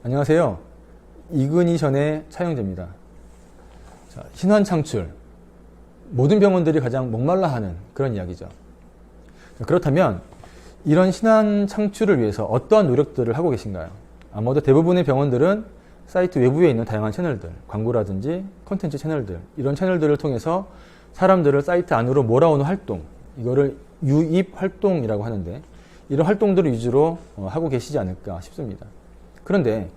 안녕하세요. 이그니션의 차영재입니다. 자, 신환 창출. 모든 병원들이 가장 목말라 하는 그런 이야기죠. 자, 그렇다면 이런 신환 창출을 위해서 어떠한 노력들을 하고 계신가요? 아마도 대부분의 병원들은 사이트 외부에 있는 다양한 채널들, 광고라든지 콘텐츠 채널들, 이런 채널들을 통해서 사람들을 사이트 안으로 몰아오는 활동, 이거를 유입 활동이라고 하는데, 이런 활동들을 위주로 하고 계시지 않을까 싶습니다. 그런데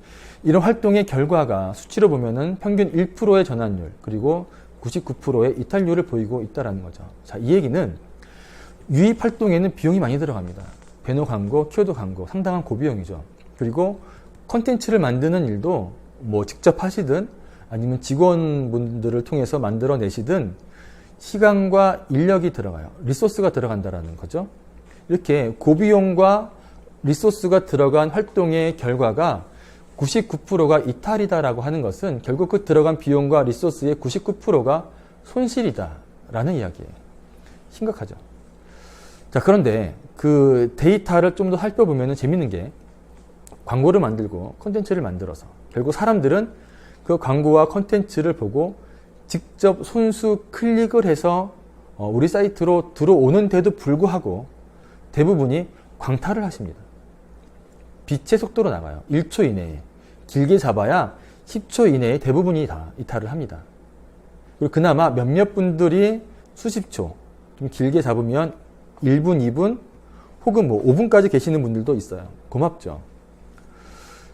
이런 활동의 결과가 수치로 보면은 평균 1%의 전환율, 그리고 99%의 이탈률을 보이고 있다는 거죠. 자, 이 얘기는 유입 활동에는 비용이 많이 들어갑니다. 배너 광고, 키워드 광고, 상당한 고비용이죠. 그리고 컨텐츠를 만드는 일도 뭐 직접 하시든 아니면 직원분들을 통해서 만들어내시든 시간과 인력이 들어가요. 리소스가 들어간다는 거죠. 이렇게 고비용과 리소스가 들어간 활동의 결과가 99%가 이탈이다라고 하는 것은 결국 그 들어간 비용과 리소스의 99%가 손실이다라는 이야기예요. 심각하죠. 자, 그런데 그 데이터를 좀 더 살펴보면 재밌는 게, 광고를 만들고 콘텐츠를 만들어서 결국 사람들은 그 광고와 콘텐츠를 보고 직접 손수 클릭을 해서 우리 사이트로 들어오는데도 불구하고 대부분이 광탈을 하십니다. 빛의 속도로 나가요. 1초 이내에. 길게 잡아야 10초 이내에 대부분이 다 이탈을 합니다. 그리고 그나마 몇몇 분들이 수십 초, 좀 길게 잡으면 1분, 2분, 혹은 뭐 5분까지 계시는 분들도 있어요. 고맙죠.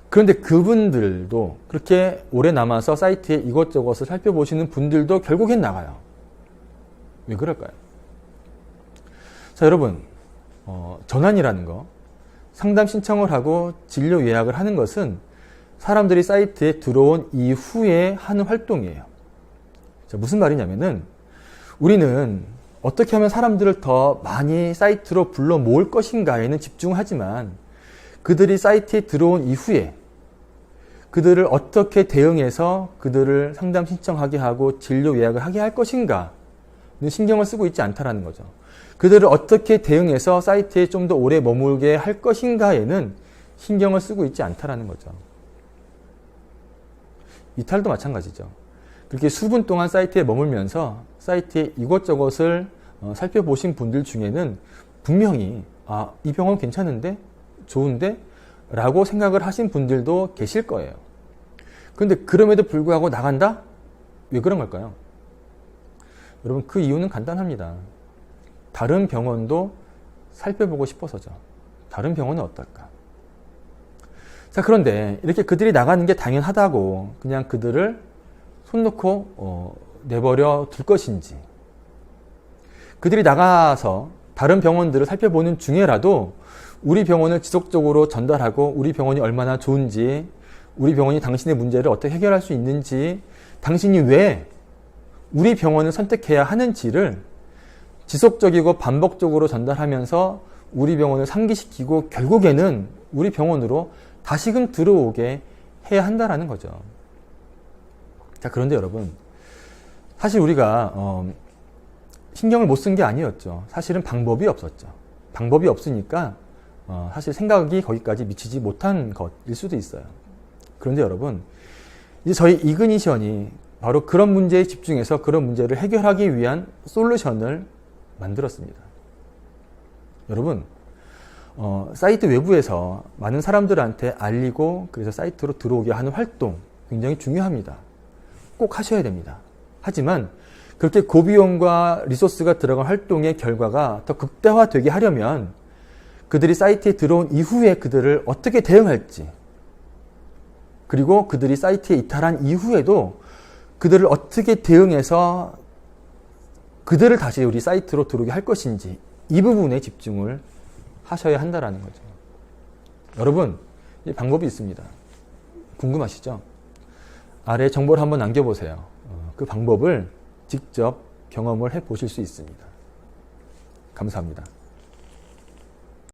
그런데 그분들도 그렇게 오래 남아서 사이트에 이것저것을 살펴보시는 분들도 결국엔 나가요. 왜 그럴까요? 자, 여러분, 전환이라는 거, 상담 신청을 하고 진료 예약을 하는 것은 사람들이 사이트에 들어온 이후에 하는 활동이에요. 자, 무슨 말이냐면은 우리는 어떻게 하면 사람들을 더 많이 사이트로 불러 모을 것인가에는 집중하지만 그들이 사이트에 들어온 이후에 그들을 어떻게 대응해서 그들을 상담 신청하게 하고 진료 예약을 하게 할 것인가는 신경을 쓰고 있지 않다라는 거죠. 그들을 어떻게 대응해서 사이트에 좀 더 오래 머물게 할 것인가에는 신경을 쓰고 있지 않다라는 거죠. 이탈도 마찬가지죠. 그렇게 수분 동안 사이트에 머물면서 사이트에 이것저것을 살펴보신 분들 중에는 분명히 이 병원 괜찮은데? 좋은데? 라고 생각을 하신 분들도 계실 거예요. 그런데 그럼에도 불구하고 나간다? 왜 그런 걸까요? 여러분, 그 이유는 간단합니다. 다른 병원도 살펴보고 싶어서죠. 다른 병원은 어떨까? 자, 그런데 이렇게 그들이 나가는 게 당연하다고 그냥 그들을 손 놓고 내버려 둘 것인지, 그들이 나가서 다른 병원들을 살펴보는 중에라도 우리 병원을 지속적으로 전달하고 우리 병원이 얼마나 좋은지, 우리 병원이 당신의 문제를 어떻게 해결할 수 있는지, 당신이 왜 우리 병원을 선택해야 하는지를 지속적이고 반복적으로 전달하면서 우리 병원을 상기시키고 결국에는 우리 병원으로 다시금 들어오게 해야 한다라는 거죠. 자, 그런데 여러분, 사실 우리가 신경을 못 쓴 게 아니었죠. 사실은 방법이 없었죠. 방법이 없으니까 사실 생각이 거기까지 미치지 못한 것일 수도 있어요. 그런데 여러분, 이제 저희 이그니션이 바로 그런 문제에 집중해서 그런 문제를 해결하기 위한 솔루션을 만들었습니다. 여러분, 사이트 외부에서 많은 사람들한테 알리고 그래서 사이트로 들어오게 하는 활동 굉장히 중요합니다. 꼭 하셔야 됩니다. 하지만 그렇게 고비용과 리소스가 들어간 활동의 결과가 더 극대화되게 하려면 그들이 사이트에 들어온 이후에 그들을 어떻게 대응할지, 그리고 그들이 사이트에 이탈한 이후에도 그들을 어떻게 대응해서 그들을 다시 우리 사이트로 들어오게 할 것인지, 이 부분에 집중을 하셔야 한다는 거죠. 여러분, 이 방법이 있습니다. 궁금하시죠? 아래 정보를 한번 남겨보세요. 그 방법을 직접 경험을 해보실 수 있습니다. 감사합니다.